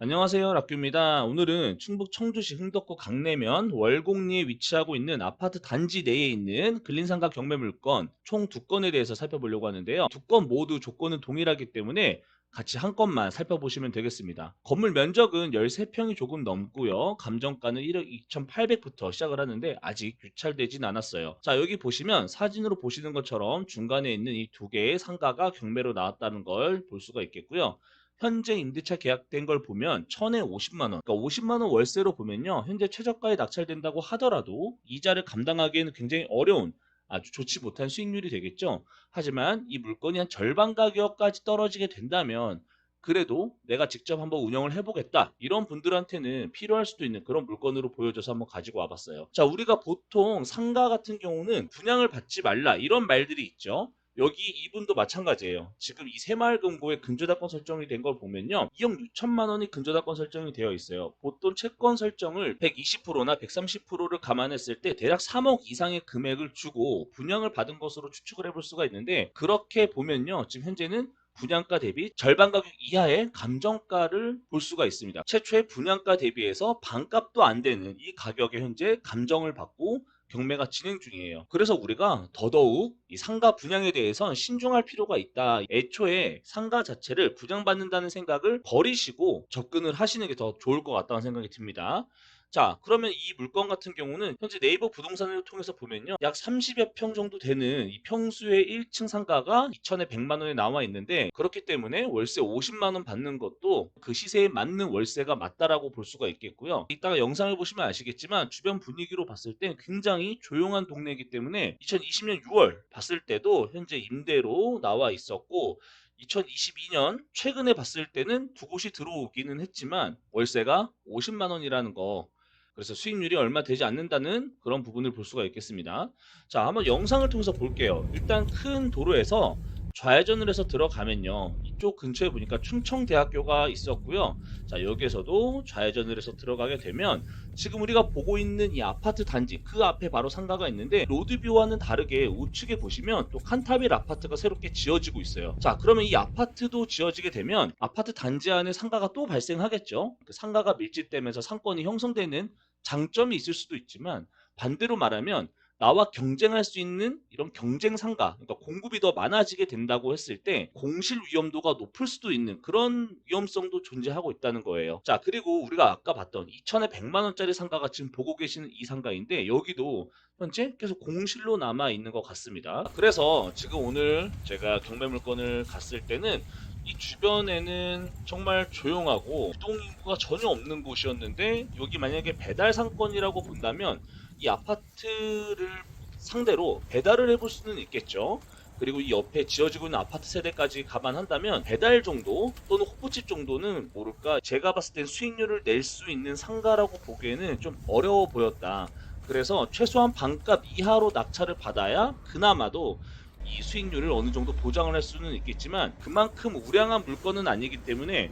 안녕하세요, 락규입니다. 오늘은 충북 청주시 흥덕구 강내면 월곡리에 위치하고 있는 아파트 단지 내에 있는 근린상가 경매 물건 총 두 건에 대해서 살펴보려고 하는데요. 두 건 모두 조건은 동일하기 때문에 같이 한 건만 살펴보시면 되겠습니다. 건물 면적은 13평이 조금 넘고요. 감정가는 1억 2,800부터 시작을 하는데 아직 유찰되진 않았어요. 자, 여기 보시면 사진으로 보시는 것처럼 중간에 있는 이 두 개의 상가가 경매로 나왔다는 걸 볼 수가 있겠고요. 현재 임대차 계약된 걸 보면 천에 50만 원. 그러니까 50만 원 월세로 보면요. 현재 최저가에 낙찰된다고 하더라도 이자를 감당하기에는 굉장히 어려운 아주 좋지 못한 수익률이 되겠죠. 하지만 이 물건이 한 절반 가격까지 떨어지게 된다면 그래도 내가 직접 한번 운영을 해보겠다. 이런 분들한테는 필요할 수도 있는 그런 물건으로 보여줘서 한번 가지고 와봤어요. 자, 우리가 보통 상가 같은 경우는 분양을 받지 말라 이런 말들이 있죠. 여기 이분도 마찬가지예요. 지금 이 새마을금고에 근저당권 설정이 된 걸 보면요. 2억 6천만 원이 근저당권 설정이 되어 있어요. 보통 채권 설정을 120%나 130%를 감안했을 때 대략 3억 이상의 금액을 주고 분양을 받은 것으로 추측을 해볼 수가 있는데 그렇게 보면요. 지금 현재는 분양가 대비 절반 가격 이하의 감정가를 볼 수가 있습니다. 최초의 분양가 대비해서 반값도 안 되는 이 가격에 현재 감정을 받고 경매가 진행 중이에요. 그래서 우리가 더더욱 이 상가 분양에 대해선 신중할 필요가 있다. 애초에 상가 자체를 분양받는다는 생각을 버리시고 접근을 하시는 게 더 좋을 것 같다는 생각이 듭니다. 자, 그러면 이 물건 같은 경우는 현재 네이버 부동산을 통해서 보면요. 약 30여 평 정도 되는 이 평수의 1층 상가가 2천에 100만 원에 나와 있는데 그렇기 때문에 월세 50만 원 받는 것도 그 시세에 맞는 월세가 맞다라고 볼 수가 있겠고요. 이따가 영상을 보시면 아시겠지만 주변 분위기로 봤을 때 굉장히 조용한 동네이기 때문에 2020년 6월 봤을 때도 현재 임대로 나와 있었고 2022년 최근에 봤을 때는 두 곳이 들어오기는 했지만 월세가 50만 원이라는 거 그래서 수익률이 얼마 되지 않는다는 그런 부분을 볼 수가 있겠습니다. 자, 한번 영상을 통해서 볼게요. 일단 큰 도로에서 좌회전을 해서 들어가면요. 이쪽 근처에 보니까 충청대학교가 있었고요. 자, 여기에서도 좌회전을 해서 들어가게 되면 지금 우리가 보고 있는 이 아파트 단지 그 앞에 바로 상가가 있는데 로드뷰와는 다르게 우측에 보시면 또 칸타빌 아파트가 새롭게 지어지고 있어요. 자, 그러면 이 아파트도 지어지게 되면 아파트 단지 안에 상가가 또 발생하겠죠. 그 상가가 밀집되면서 상권이 형성되는 장점이 있을 수도 있지만 반대로 말하면 나와 경쟁할 수 있는 이런 경쟁 상가, 그러니까 공급이 더 많아지게 된다고 했을 때 공실 위험도가 높을 수도 있는 그런 위험성도 존재하고 있다는 거예요. 자, 그리고 우리가 아까 봤던 2천에 100만 원짜리 상가가 지금 보고 계시는 이 상가인데 여기도 현재 계속 공실로 남아 있는 것 같습니다. 그래서 지금 오늘 제가 경매 물건을 갔을 때는 이 주변에는 정말 조용하고 유동인구가 전혀 없는 곳이었는데 여기 만약에 배달 상권이라고 본다면 이 아파트를 상대로 배달을 해볼 수는 있겠죠. 그리고 이 옆에 지어지고 있는 아파트 세대까지 감안한다면 배달 정도 또는 호프집 정도는 모를까 제가 봤을 땐 수익률을 낼 수 있는 상가라고 보기에는 좀 어려워 보였다. 그래서 최소한 반값 이하로 낙찰을 받아야 그나마도 이 수익률을 어느 정도 보장을 할 수는 있겠지만 그만큼 우량한 물건은 아니기 때문에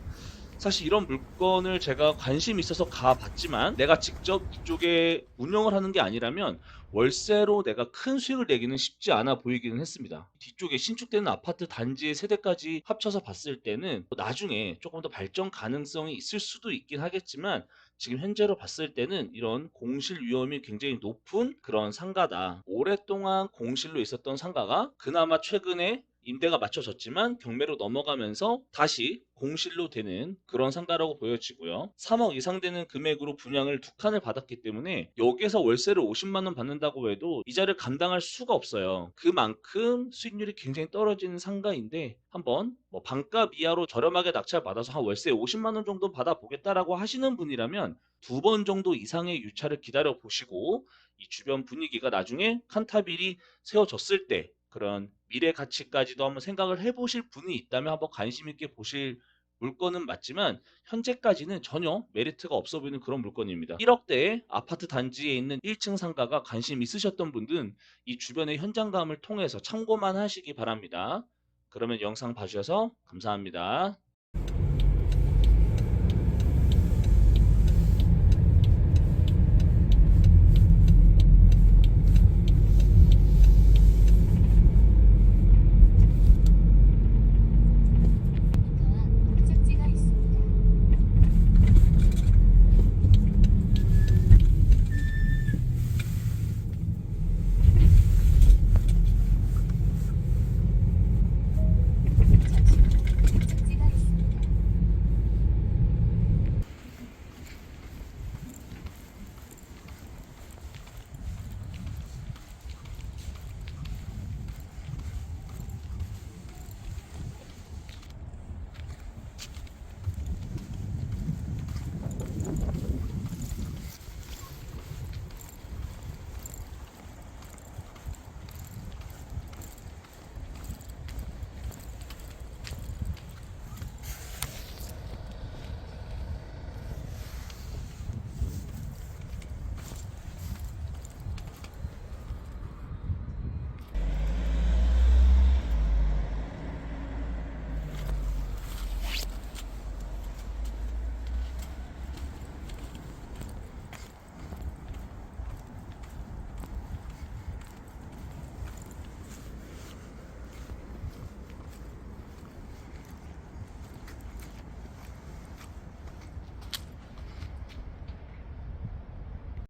사실 이런 물건을 제가 관심 있어서 가봤지만 내가 직접 이쪽에 운영을 하는 게 아니라면 월세로 내가 큰 수익을 내기는 쉽지 않아 보이기는 했습니다. 뒤쪽에 신축되는 아파트 단지의 세대까지 합쳐서 봤을 때는 나중에 조금 더 발전 가능성이 있을 수도 있긴 하겠지만 지금 현재로 봤을 때는 이런 공실 위험이 굉장히 높은 그런 상가다. 오랫동안 공실로 있었던 상가가 그나마 최근에 임대가 맞춰졌지만 경매로 넘어가면서 다시 공실로 되는 그런 상가라고 보여지고요. 3억 이상 되는 금액으로 분양을 두 칸을 받았기 때문에 여기에서 월세를 50만 원 받는다고 해도 이자를 감당할 수가 없어요. 그만큼 수익률이 굉장히 떨어지는 상가인데 한번 뭐 반값 이하로 저렴하게 낙찰 받아서 한 월세 50만 원 정도 받아보겠다라고 하시는 분이라면 두 번 정도 이상의 유찰을 기다려 보시고 이 주변 분위기가 나중에 칸타빌이 세워졌을 때 그런 미래 가치까지도 한번 생각을 해보실 분이 있다면 한번 관심 있게 보실 물건은 맞지만 현재까지는 전혀 메리트가 없어 보이는 그런 물건입니다. 1억대의 아파트 단지에 있는 1층 상가가 관심 있으셨던 분들은 이 주변의 현장감을 통해서 참고만 하시기 바랍니다. 그러면 영상 봐주셔서 감사합니다.